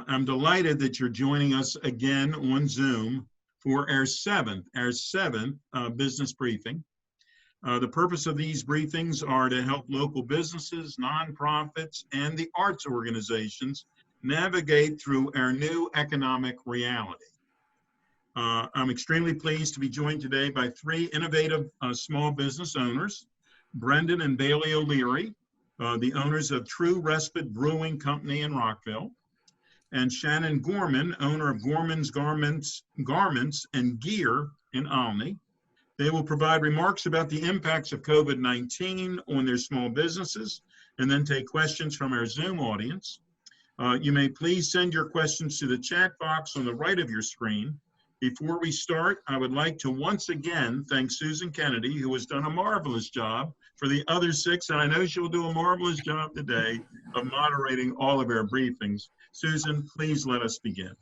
I'm delighted that you're joining us again on Zoom for our seventh business briefing. The purpose of these briefings are to help local businesses, nonprofits, and the arts organizations navigate through our new economic reality. I'm extremely pleased to be joined today by three innovative small business owners, Brendan and Bailey O'Leary, the owners of True Respite Brewing Company in Rockville, and Shannon Gorman, owner of Gorman's Garments and Gear in Olney. They will provide remarks about the impacts of COVID-19 on their small businesses and then take questions from our Zoom audience. You may please send your questions to the chat box on the right of your screen. Before we start, I would like to once again thank Susan Kennedy, who has done a marvelous job for the other six, and I know she'll do a marvelous job today of moderating all of our briefings. Susan, please let us begin.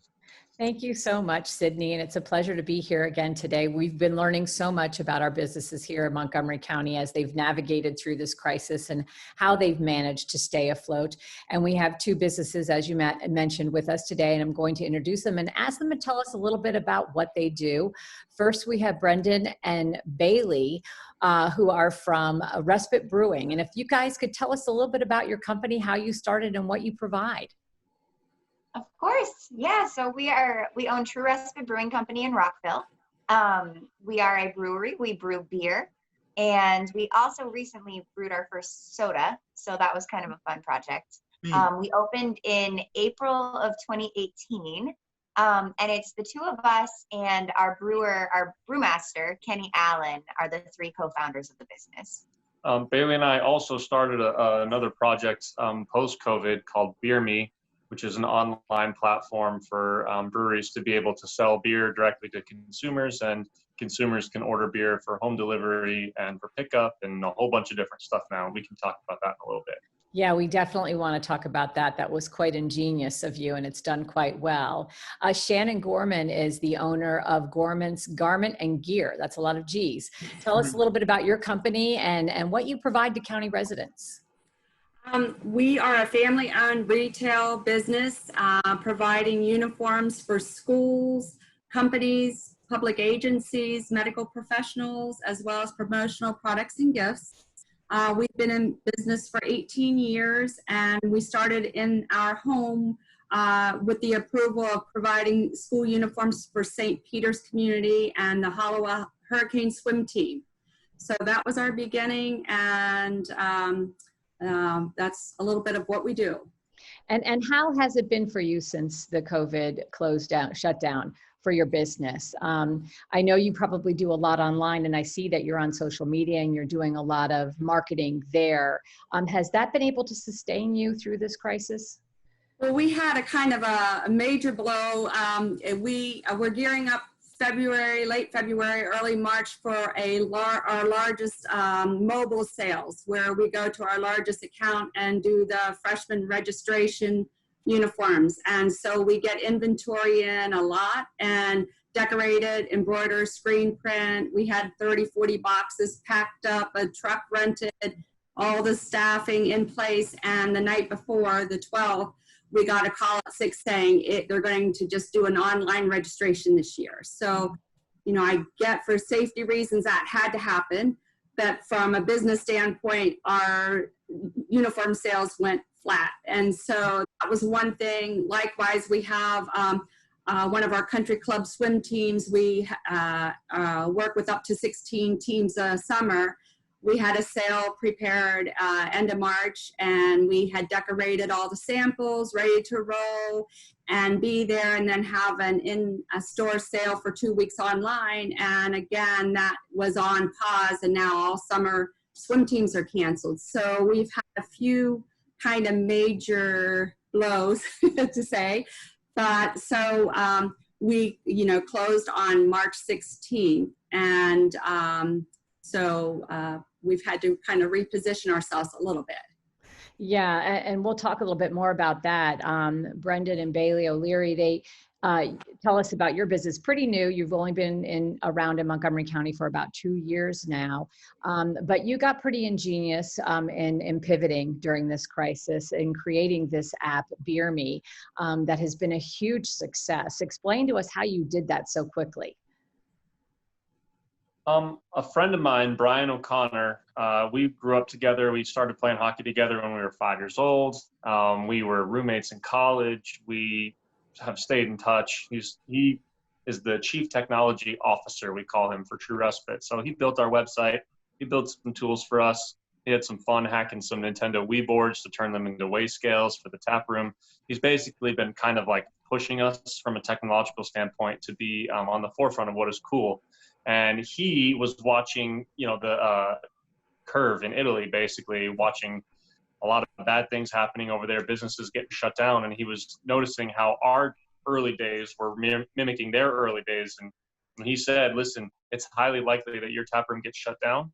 Thank you so much, Sidney, and it's a pleasure to be here again today. We've been learning so much about our businesses here in Montgomery County as they've navigated through this crisis and how they've managed to stay afloat. And we have two businesses, as you mentioned, with us today, and I'm going to introduce them and ask them to tell us a little bit about what they do. First, we have Brendan and Bailey, who are from Respite Brewing. And if you guys could tell us a little bit about your company, how you started and what you provide. Of course, yeah. So we own True Respite Brewing Company in Rockville. We are a brewery. We brew beer, and we also recently brewed our first soda. So that was kind of a fun project. We opened in April of 2018, and it's the two of us and our brewmaster Kenny Allen are the three co-founders of the business. Bailey and I also started another project post-COVID called Beer Me, which is an online platform for breweries to be able to sell beer directly to consumers, and consumers can order beer for home delivery and for pickup and a whole bunch of different stuff now. We can talk about that in a little bit. Yeah, we definitely want to talk about that. That was quite ingenious of you, and it's done quite well. Shannon Gorman is the owner of Gorman's Garment and Gear. That's a lot of G's. Tell us a little bit about your company and what you provide to county residents. We are a family-owned retail business providing uniforms for schools, companies, public agencies, medical professionals, as well as promotional products and gifts. We've been in business for 18 years, and we started in our home with the approval of providing school uniforms for St. Peter's community and the Hollowell Hurricane Swim Team. So that was our beginning, and that's a little bit of what we do. And how has it been for you since the COVID shut down for your business? I know you probably do a lot online, and I see that you're on social media and you're doing a lot of marketing there. Has that been able to sustain you through this crisis? Well, we had a kind of a major blow. We're gearing up late February, early March for our largest mobile sales, where we go to our largest account and do the freshman registration uniforms. And so we get inventory in a lot and decorated, embroider, screen print. We had 30, 40 boxes packed up, a truck rented, all the staffing in place. And the night before, the 12th, we got a call at 6 saying they're going to just do an online registration this year. So, I get for safety reasons that had to happen, but from a business standpoint, our uniform sales went flat. And so that was one thing. Likewise, we have one of our country club swim teams. We work with up to 16 teams a summer. We had a sale prepared end of March, and we had decorated all the samples, ready to roll and be there, and then have an in-store sale for 2 weeks online. And again, that was on pause, and now all summer swim teams are canceled. So we've had a few kind of major blows to say, but so we closed on March 16th, and so we've had to kind of reposition ourselves a little bit. Yeah, and we'll talk a little bit more about that. Brendan and Bailey O'Leary, tell us about your business. Pretty new. You've only been around in Montgomery County for about 2 years now, but you got pretty ingenious in pivoting during this crisis and creating this app, Beer Me, that has been a huge success. Explain to us how you did that so quickly. A friend of mine, Brian O'Connor, we grew up together. We started playing hockey together when we were 5 years old. We were roommates in college. We have stayed in touch. He is the chief technology officer, we call him, for True Respite. So he built our website. He built some tools for us. He had some fun hacking some Nintendo Wii boards to turn them into weigh scales for the tap room. He's basically been kind of like pushing us from a technological standpoint to be on the forefront of what is cool. And he was watching, the curve in Italy, basically watching a lot of bad things happening over there, businesses getting shut down. And he was noticing how our early days were mimicking their early days. And he said, listen, it's highly likely that your tap room gets shut down.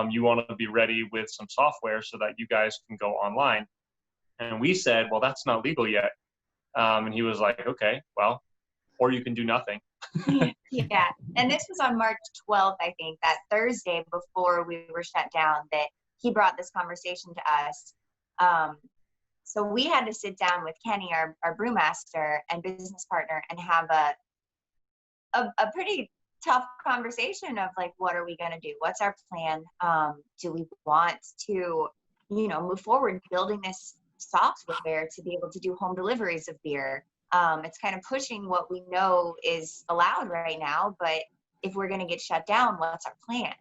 You want to be ready with some software so that you guys can go online. And we said, well, that's not legal yet. And he was like, okay, well, or you can do nothing. Yeah, and this was on March 12th, I think, that Thursday before we were shut down, that he brought this conversation to us. So we had to sit down with Kenny, our brewmaster and business partner, and have a pretty tough conversation of like, what are we going to do? What's our plan? Do we want to, move forward building this software to be able to do home deliveries of beer? It's kind of pushing what we know is allowed right now, but if we're going to get shut down, what's our plan?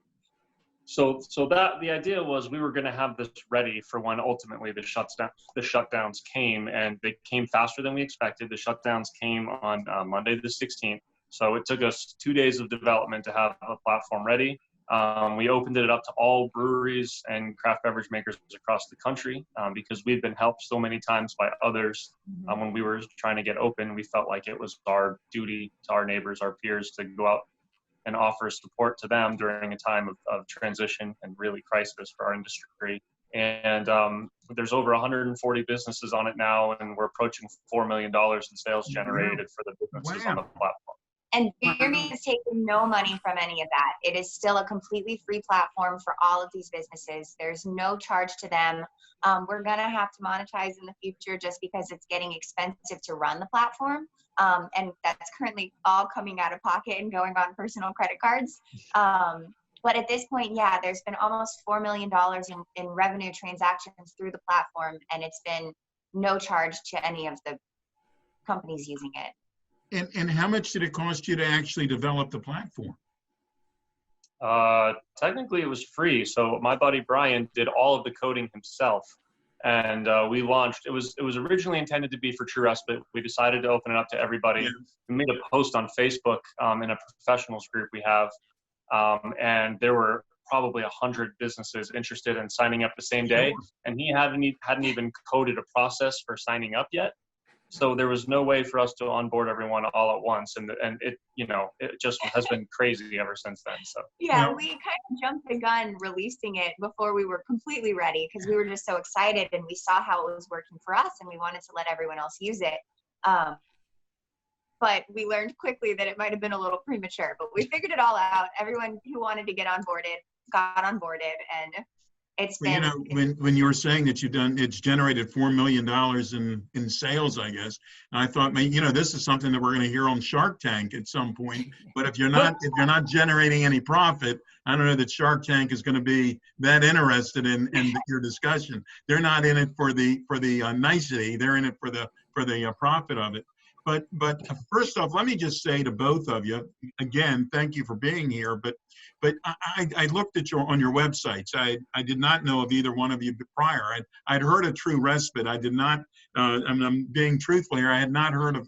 So that the idea was we were going to have this ready for when ultimately the shutdowns came, and they came faster than we expected. The shutdowns came on Monday the 16th. So it took us 2 days of development to have a platform ready. We opened it up to all breweries and craft beverage makers across the country because we'd been helped so many times by others. When we were trying to get open, we felt like it was our duty to our neighbors, our peers, to go out and offer support to them during a time of transition and really crisis for our industry. And there's over 140 businesses on it now, and we're approaching $4 million in sales generated for the businesses on the platform. And Beer Me has taken no money from any of that. It is still a completely free platform for all of these businesses. There's no charge to them. We're going to have to monetize in the future just because it's getting expensive to run the platform. And that's currently all coming out of pocket and going on personal credit cards. But at this point, yeah, there's been almost $4 million in revenue transactions through the platform, and it's been no charge to any of the companies using it. And how much did it cost you to actually develop the platform? Technically, it was free. So my buddy Brian did all of the coding himself, and we launched. It was originally intended to be for True Respite. We decided to open it up to everybody. Yeah. We made a post on Facebook in a professionals group we have, and there were probably 100 businesses interested in signing up the same day, and he hadn't even coded a process for signing up yet. So there was no way for us to onboard everyone all at once, and it it just has been crazy ever since then. So yeah, we kind of jumped the gun releasing it before we were completely ready because we were just so excited and we saw how it was working for us and we wanted to let everyone else use it. But we learned quickly that it might have been a little premature. But we figured it all out. Everyone who wanted to get onboarded got onboarded, and it's been. When you were saying that it's generated $4 million in sales, I guess. And I thought, this is something that we're going to hear on Shark Tank at some point. But if you're not generating any profit, I don't know that Shark Tank is going to be that interested in your discussion. They're not in it for the nicety. They're in it for the profit of it. But first off, let me just say to both of you again, thank you for being here. But I looked at on your websites. I did not know of either one of you prior. I'd heard of True Respite. I did not. I'm being truthful here. I had not heard of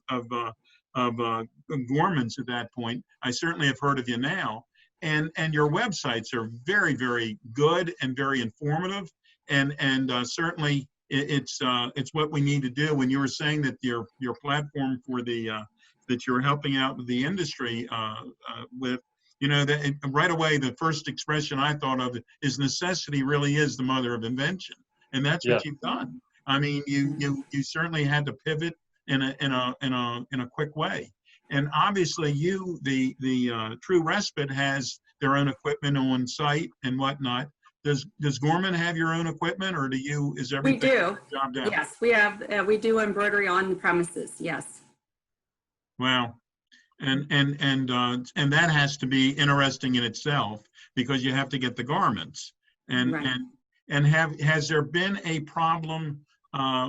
Gorman's at that point. I certainly have heard of you now. And your websites are very, very good and very informative. And certainly. It's what we need to do. When you were saying that your platform for that you're helping out with the industry with, that right away the first expression I thought of is necessity really is the mother of invention, and that's what you've done. I mean, you certainly had to pivot in a quick way. And obviously the True Respite has their own equipment on site and whatnot. Does Gorman have your own equipment, or is We everything do. jobbed out? Yes, we do embroidery on the premises. Yes. Wow. And that has to be interesting in itself, because you have to get the garments. And Right. has there been a problem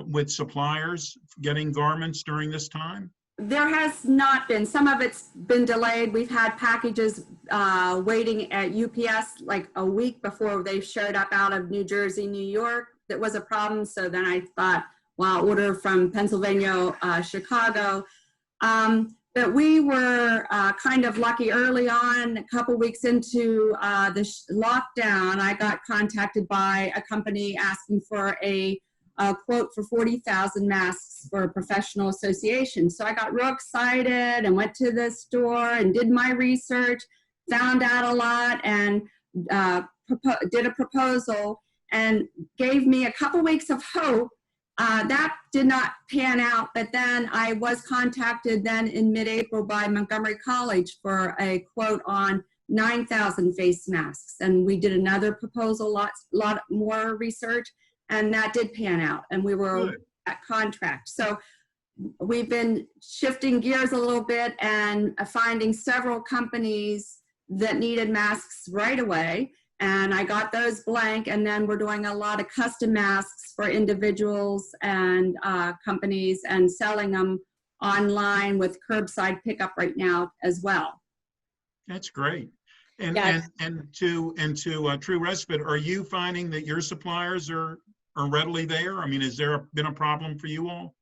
with suppliers getting garments during this time? There has not been. Some of it's been delayed. We've had packages waiting at UPS like a week before they showed up out of New Jersey, New York. That was a problem. So then I thought, well, I'll order from Pennsylvania, Chicago. But we were kind of lucky early on. A couple weeks into the lockdown, I got contacted by a company asking for a quote for 40,000 masks for a professional association. So I got real excited and went to the store and did my research, found out a lot, and did a proposal, and gave me a couple weeks of hope. That did not pan out, but then I was contacted then in mid-April by Montgomery College for a quote on 9,000 face masks. And we did another proposal, lot more research, and that did pan out, and we were at contract. So we've been shifting gears a little bit and finding several companies that needed masks right away. And I got those blank, and then we're doing a lot of custom masks for individuals and companies, and selling them online with curbside pickup right now as well. That's great. And Yes. and to True Respite, are you finding that your suppliers are readily there? I mean, has there been a problem for you all?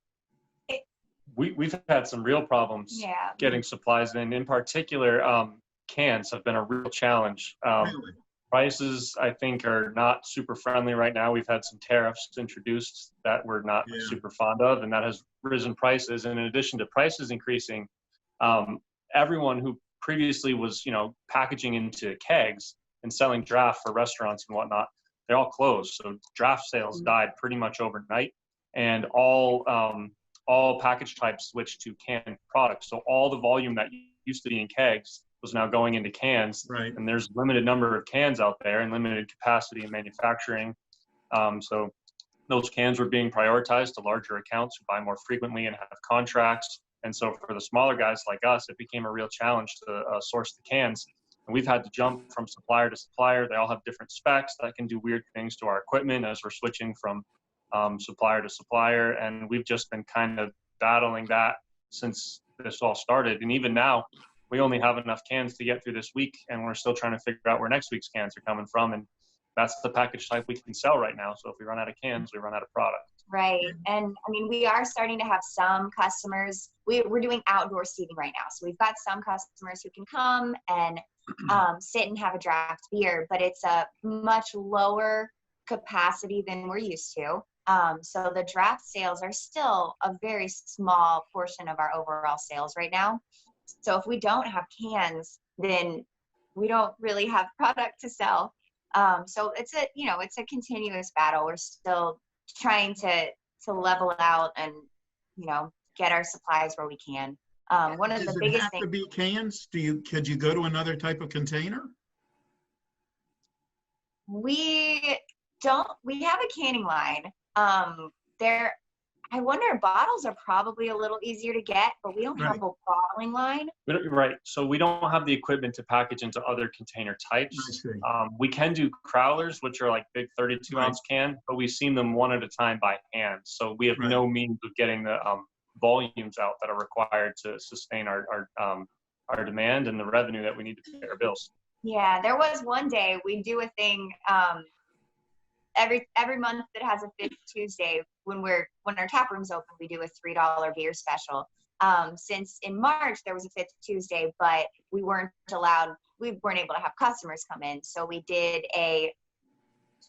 We've had some real problems getting supplies in particular, cans have been a real challenge. Really? Prices, I think, are not super friendly right now. We've had some tariffs introduced that we're not super fond of, and that has risen prices. And in addition to prices increasing, everyone who previously was, packaging into kegs and selling draft for restaurants and whatnot, they all closed. So draft sales died pretty much overnight, and all package types switched to canned products. So all the volume that used to be in kegs was now going into cans. Right. And there's limited number of cans out there and limited capacity in manufacturing. So those cans were being prioritized to larger accounts who buy more frequently and have contracts. And so for the smaller guys like us, it became a real challenge to source the cans. And we've had to jump from supplier to supplier. They all have different specs that can do weird things to our equipment as we're switching from supplier to supplier. And we've just been kind of battling that since this all started. And even now, we only have enough cans to get through this week, and we're still trying to figure out where next week's cans are coming from. And that's the package type we can sell right now. So if we run out of cans, we run out of product. Right. And I mean, we are starting to have some customers. We're doing outdoor seating right now. So we've got some customers who can come and sit and have a draft beer, but it's a much lower capacity than we're used to. So the draft sales are still a very small portion of our overall sales right now. So if we don't have cans, then we don't really have product to sell. So it's a continuous battle. We're still trying to level out and, get our supplies where we can. One of the biggest things. Does it have to be cans? Could you go to another type of container? We have a canning line. I wonder, bottles are probably a little easier to get, but we don't have a bottling line. Right. So we don't have the equipment to package into other container types. We can do crowlers, which are like big 32-ounce can, but we've seen them one at a time by hand. So we have no means of getting the volumes out that are required to sustain our demand and the revenue that we need to pay our bills. Yeah, there was one day we do a thing every month that has a fifth Tuesday. When our tap room's open, we do a $3 beer special. Since in March there was a fifth Tuesday, but we weren't able to have customers come in, so we did a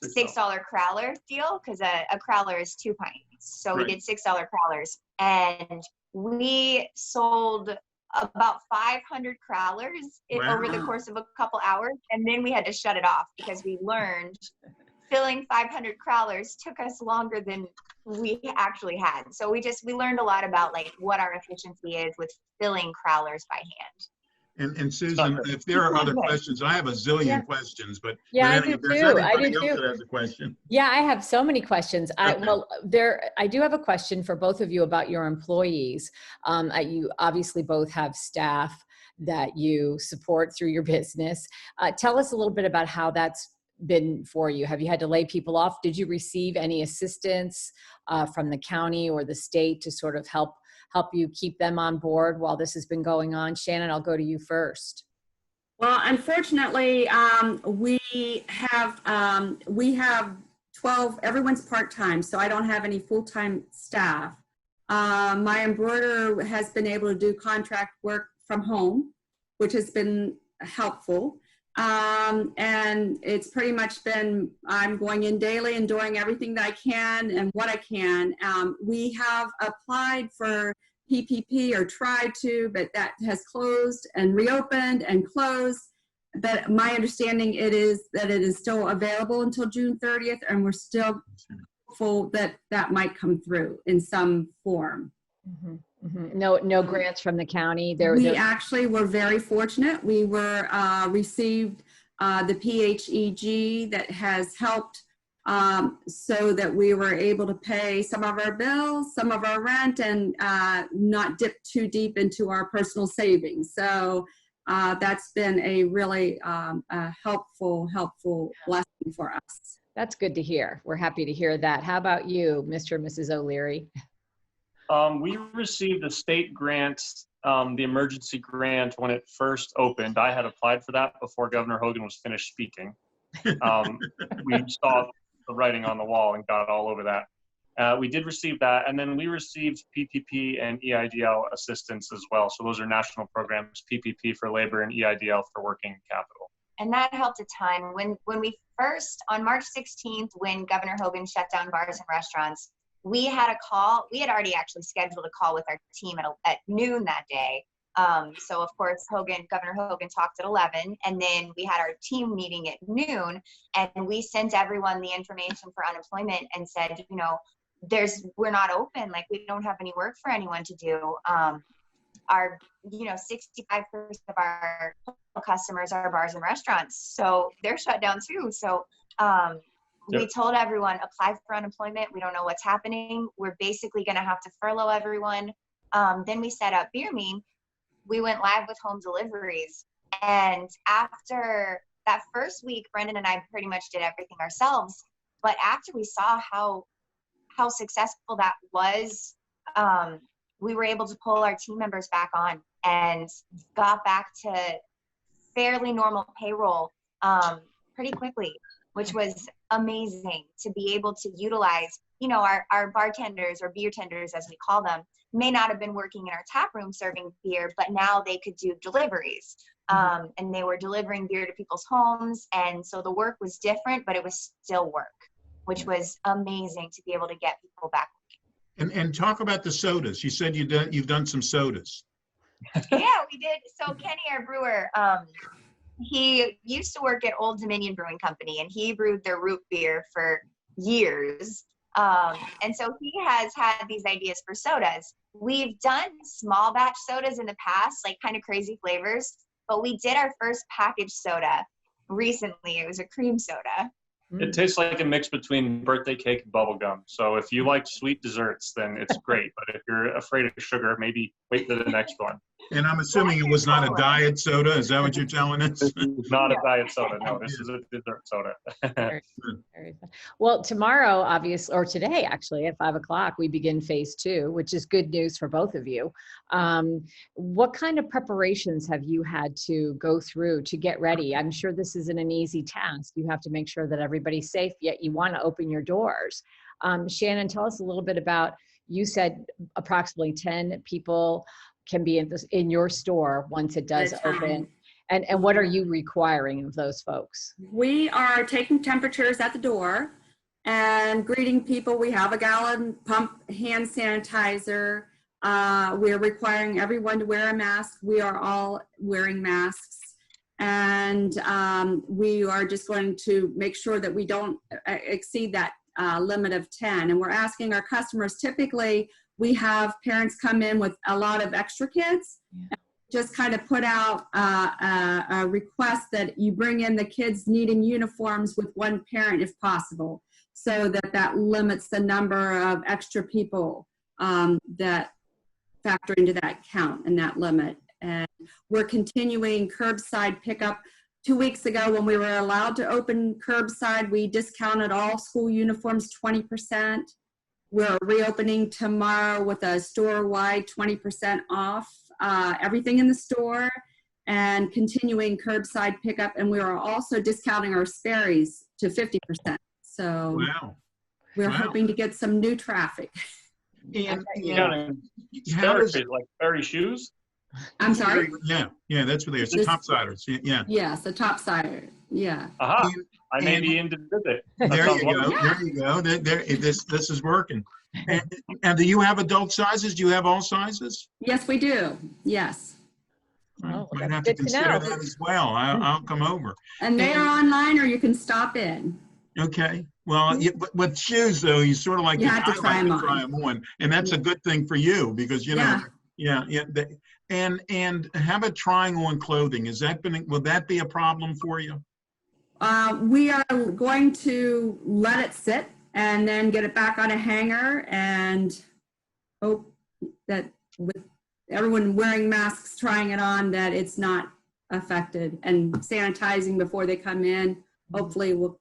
$6 crowler deal, because a crowler is 2 pints. So we did $6 crowlers, and we sold about 500 crowlers over the course of a couple hours, and then we had to shut it off because we learned filling 500 crowlers took us longer than we actually had. So we learned a lot about like what our efficiency is with filling crowlers by hand. And Susan, if there are other questions, I have a zillion Yeah. questions, but Yeah, I if do there's too. I anybody do else too. that has a question. Yeah, I have so many questions. Okay. I do have a question for both of you about your employees. You obviously both have staff that you support through your business. Tell us a little bit about how that's been for you. Have you had to lay people off? Did you receive any assistance from the county or the state to sort of help you keep them on board while this has been going on? Shannon, I'll go to you first. Well, unfortunately, we have 12, everyone's part-time, so I don't have any full-time staff. My embroiderer has been able to do contract work from home, which has been helpful. And it's pretty much been, I'm going in daily and doing everything that I can and what I can. We have applied for PPP or tried to, but that has closed and reopened and closed. But my understanding it is that it is still available until June 30th, and we're still hopeful that that might come through in some form. Mm-hmm. Mm-hmm. No grants from the county. We actually were very fortunate. We were received the PHEG that has helped so that we were able to pay some of our bills, some of our rent, and not dip too deep into our personal savings. So that's been a really helpful blessing for us. That's good to hear. We're happy to hear that. How about you, Mr. and Mrs. O'Leary? We received a state grant, the emergency grant, when it first opened. I had applied for that before Governor Hogan was finished speaking. We saw the writing on the wall and got all over that. We did receive that, and then we received PPP and EIDL assistance as well. So those are national programs, PPP for labor and EIDL for working capital. And that helped a ton. When we first, on March 16th, when Governor Hogan shut down bars and restaurants, we had a call. We had already actually scheduled a call with our team at noon that day. So of course, Governor Hogan talked at 11, and then we had our team meeting at noon, and we sent everyone the information for unemployment and said, you know, we're not open. Like, we don't have any work for anyone to do. Our, 65% of our customers are bars and restaurants, so they're shut down too. So, we told everyone, apply for unemployment. We don't know what's happening. We're basically going to have to furlough everyone. Then we set up Beer Me. We went live with home deliveries. And after that first week, Brendan and I pretty much did everything ourselves. But after we saw how successful that was, we were able to pull our team members back on and got back to fairly normal payroll pretty quickly, which was amazing to be able to utilize, our bartenders, or beer tenders as we call them, may not have been working in our tap room serving beer, but now they could do deliveries. And they were delivering beer to people's homes. And so the work was different, but it was still work, which was amazing to be able to get people back. And talk about the sodas. You said you've done some sodas. Yeah, we did. So Kenny, our brewer, he used to work at Old Dominion Brewing Company, and he brewed their root beer for years. And so he has had these ideas for sodas. We've done small batch sodas in the past, like kind of crazy flavors, but we did our first packaged soda recently. It was a cream soda. It tastes like a mix between birthday cake and bubble gum. So if you like sweet desserts, then it's great. But if you're afraid of sugar, maybe wait for the next one. And I'm assuming it was not a diet soda. Is that what you're telling us? This is not a diet soda. No, this is a dessert soda. Very fun. Well, tomorrow, obviously, or today, actually, at 5 o'clock, we begin phase 2, which is good news for both of you. What kind of preparations have you had to go through to get ready? I'm sure this isn't an easy task. You have to make sure that everybody's safe, yet you want to open your doors. Shannon, tell us a little bit about, you said approximately 10 people can be in your store once it does open. And what are you requiring of those folks? We are taking temperatures at the door and greeting people. We have a gallon pump hand sanitizer. We're requiring everyone to wear a mask. We are all wearing masks. And we are just going to make sure that we don't exceed that limit of 10. And we're asking our customers, typically we have parents come in with a lot of extra kids. Yeah. Just kind of put out a request that you bring in the kids needing uniforms with one parent if possible, so that limits the number of extra people that factor into that count and that limit. And we're continuing curbside pickup. 2 weeks ago, when we were allowed to open curbside, we discounted all school uniforms 20%. We're reopening tomorrow with a store-wide 20% off everything in the store, and continuing curbside pickup. And we are also discounting our Sperry's to 50%. So wow. We're hoping to get some new traffic. And like Sperry shoes? I'm sorry? Yeah, that's what they are. It's topsiders. Yeah. Yes, a topsider. Yeah. Aha. I may be in to visit. There you go. Yeah. There you go. This is working. And do you have adult sizes? Do you have all sizes? Yes, we do. Yes. I might have to consider that as well. I'll come over. And they are online, or you can stop in. Okay. Well, with shoes, though, you sort of like you have to try them on. And that's a good thing for you because, you know, And how about trying on clothing? Will that be a problem for you? We are going to let it sit and then get it back on a hanger, and hope that with everyone wearing masks, trying it on, that it's not affected, and sanitizing before they come in, hopefully will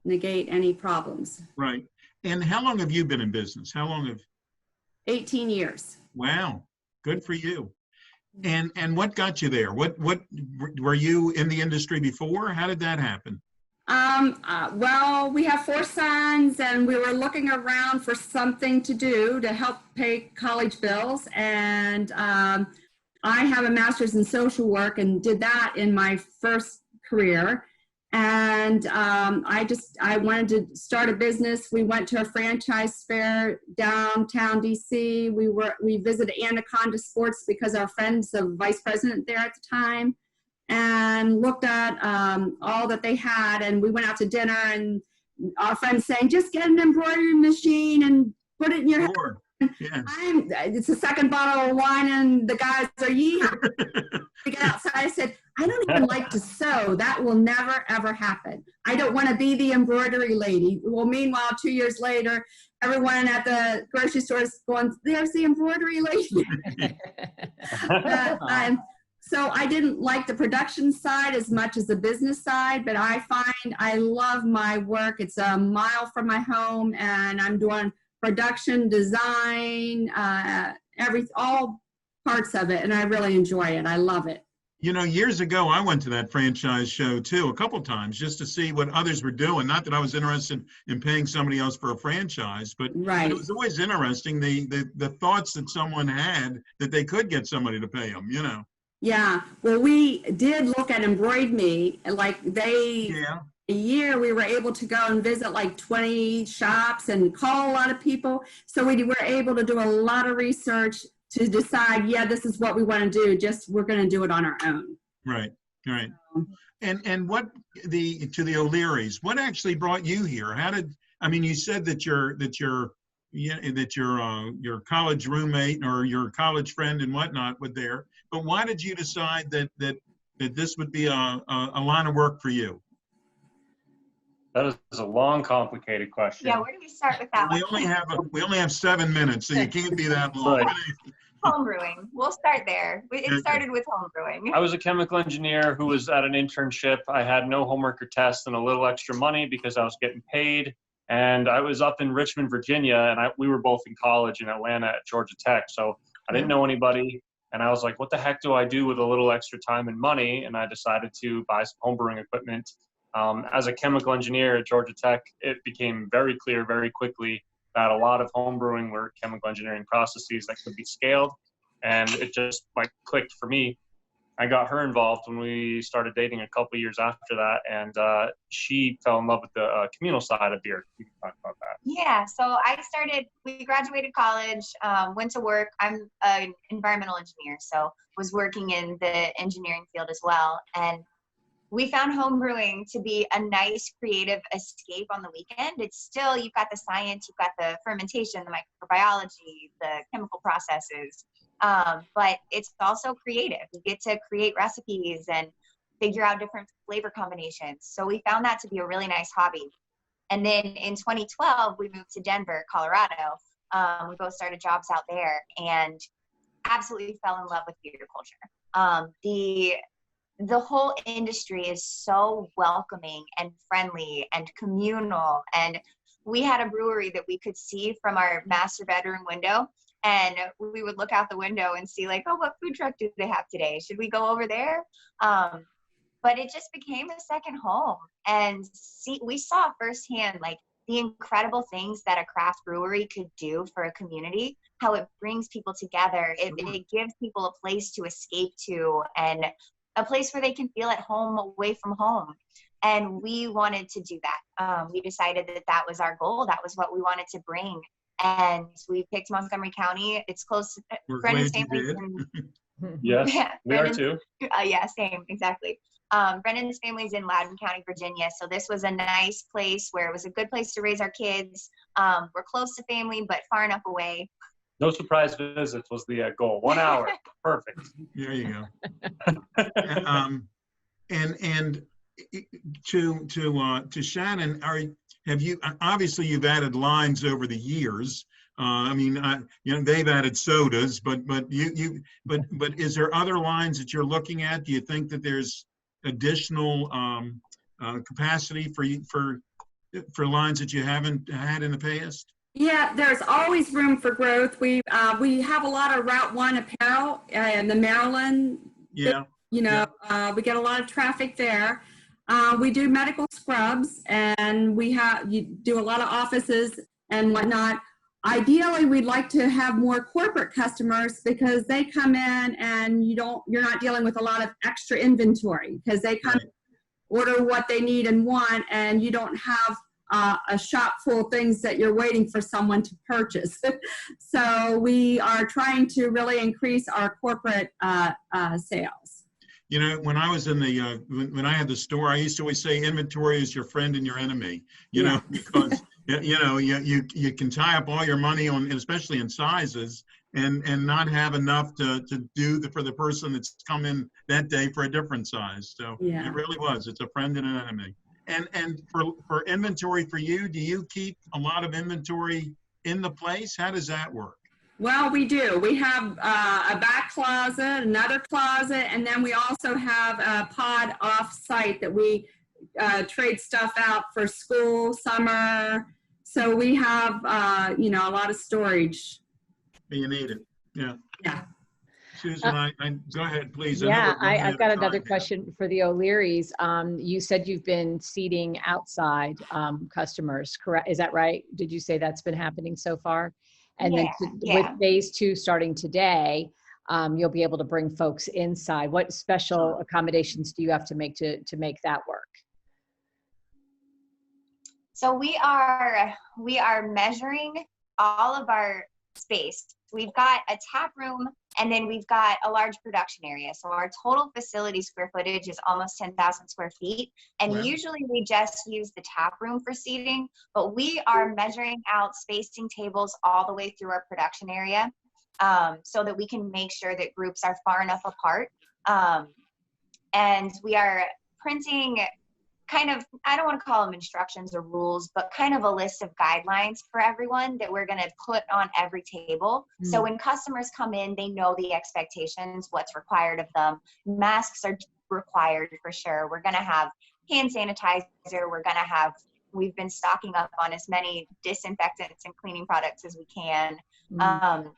negate any problems. Right. And how long have you been in business? 18 years. Wow. Good for you. And what got you there? What were you in the industry before? How did that happen? Well, we have 4 sons, and we were looking around for something to do to help pay college bills. And I have a master's in social work and did that in my first career. And I wanted to start a business. We went to a franchise fair downtown DC. We visited Anaconda Sports because our friend's the vice president there at the time, and looked at all that they had. And we went out to dinner, and our friend saying, just get an embroidery machine and put it in your Sure. Yeah. It's the second bottle of wine, and the guys are We get outside. I said, I don't even like to sew. That will never, ever happen. I don't want to be the embroidery lady. Well, meanwhile, 2 years later, everyone at the grocery store is going, there's the embroidery lady. So I didn't like the production side as much as the business side, but I find I love my work. It's a mile from my home, and I'm doing production, design, all parts of it, and I really enjoy it. I love it. You know, years ago, I went to that franchise show too, a couple times, just to see what others were doing. Not that I was interested in paying somebody else for a franchise, but right. It was always interesting, the thoughts that someone had that they could get somebody to pay them, you know. Yeah, well, we did look at Embroid Me, like a year we were able to go and visit like 20 shops and call a lot of people. So we were able to do a lot of research to decide, this is what we want to do. We're going to do it on our own. Right. And what to the O'Learys, what actually brought you here? You said that your college roommate or your college friend and whatnot were there, but why did you decide that this would be a line of work for you? That is a long, complicated question. Yeah, where do we start with that? We only have 7 minutes, so you can't be that long. Right. Home brewing. We'll start there. It started with home brewing. I was a chemical engineer who was at an internship. I had no homework or tests and a little extra money because I was getting paid. And I was up in Richmond, Virginia, and we were both in college in Atlanta at Georgia Tech. So I didn't know anybody. And I was like, what the heck do I do with a little extra time and money? And I decided to buy some homebrewing equipment. As a chemical engineer at Georgia Tech, it became very clear very quickly that a lot of homebrewing were chemical engineering processes that could be scaled. And it just clicked for me. I got her involved when we started dating a couple years after that, and she fell in love with the communal side of beer. We can talk about that. Yeah, so we graduated college, went to work. I'm an environmental engineer, so was working in the engineering field as well. And we found home brewing to be a nice creative escape on the weekend. It's still, you've got the science, you've got the fermentation, the microbiology, the chemical processes, but it's also creative. You get to create recipes and figure out different flavor combinations. So we found that to be a really nice hobby. And then in 2012, we moved to Denver, Colorado. We both started jobs out there and absolutely fell in love with beer culture. The whole industry is so welcoming and friendly and communal. And we had a brewery that we could see from our master bedroom window. And we would look out the window and see like, oh, what food truck do they have today? Should we go over there? But it just became a second home. And we saw firsthand like the incredible things that a craft brewery could do for a community, how it brings people together. It gives people a place to escape to and a place where they can feel at home away from home. And we wanted to do that. We decided that that was our goal. That was what we wanted to bring. And we picked Montgomery County. It's close to Brendan's family. Yes, yeah, we are too. Yeah, same, exactly. Brendan's family's in Loudoun County, Virginia. So this was a nice place where it was a good place to raise our kids. We're close to family, but far enough away. No surprise visits was the goal. 1 hour, perfect. There you go. And to Shannon, have you obviously you've added lines over the years. I mean, they've added sodas, but is there other lines that you're looking at? Do you think that there's additional capacity for lines that you haven't had in the past? Yeah, there's always room for growth. We have a lot of Route 1 apparel in the Maryland. Yeah. We get a lot of traffic there. We do medical scrubs, and you do a lot of offices and whatnot. Ideally, we'd like to have more corporate customers because they come in and you're not dealing with a lot of extra inventory because they come order what they need and want, and you don't have a shop full of things that you're waiting for someone to purchase. So we are trying to really increase our corporate sales. When I was in when I had the store, I used to always say inventory is your friend and your enemy, because, you can tie up all your money on, especially in sizes, and not have enough to do for the person that's come in that day for a different size. So It really was. It's a friend and an enemy. And for inventory for you, do you keep a lot of inventory in the place? How does that work? Well, we do. We have a back closet, another closet, and then we also have a pod off-site that we trade stuff out for school, summer. So we have, a lot of storage. You need it. Yeah. Yeah. Susan, go ahead, please. Yeah, I've got another question for the O'Learys. You said you've been seating outside customers, correct? Is that right? Did you say that's been happening so far? And then with phase 2 starting today, you'll be able to bring folks inside. What special accommodations do you have to make to make that work? So we are measuring all of our space. We've got a tap room, and then we've got a large production area. So our total facility square footage is almost 10,000 square feet. And usually we just use the tap room for seating, but we are measuring out spacing tables all the way through our production area, so that we can make sure that groups are far enough apart. And we are printing kind of, I don't want to call them instructions or rules, but kind of a list of guidelines for everyone that we're going to put on every table. Mm-hmm. So when customers come in, they know the expectations, what's required of them. Masks are required for sure. We're going to have hand sanitizer. We've been stocking up on as many disinfectants and cleaning products as we can. Mm-hmm.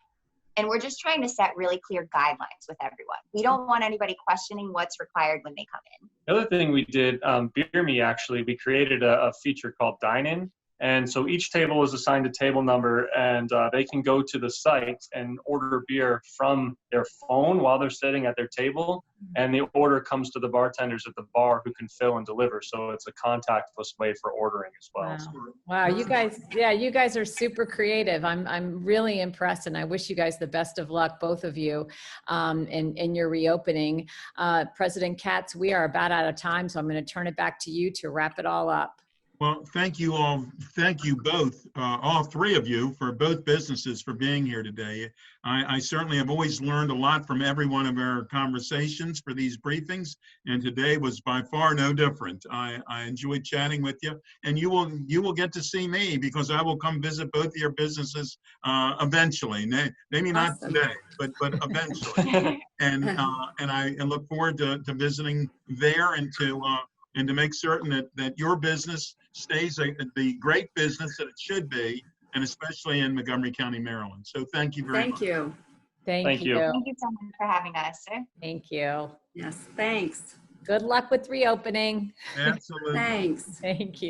And we're just trying to set really clear guidelines with everyone. We don't want anybody questioning what's required when they come in. The other thing we did, Beer Me actually, we created a feature called Dine In, And so each table is assigned a table number, and they can go to the site and order beer from their phone while they're sitting at their table. And the order comes to the bartenders at the bar who can fill and deliver. So it's a contactless way for ordering as well. Wow, you guys, yeah, you guys are super creative. I'm really impressed, and I wish you guys the best of luck, both of you, in your reopening. President Katz, we are about out of time, so I'm going to turn it back to you to wrap it all up. Well, thank you all. Thank you both, all three of you, for both businesses for being here today. I certainly have always learned a lot from every one of our conversations for these briefings, and today was by far no different. I enjoyed chatting with you, and you will get to see me because I will come visit both of your businesses eventually. Maybe not Awesome. today, but eventually. And I look forward to visiting there and to make certain that your business stays the great business that it should be, and especially in Montgomery County, Maryland. So thank you very much. Thank you. Thank you. Thank you so much for having us. Thank you. Yes, thanks. Good luck with reopening. Absolutely. Thanks. Thank you.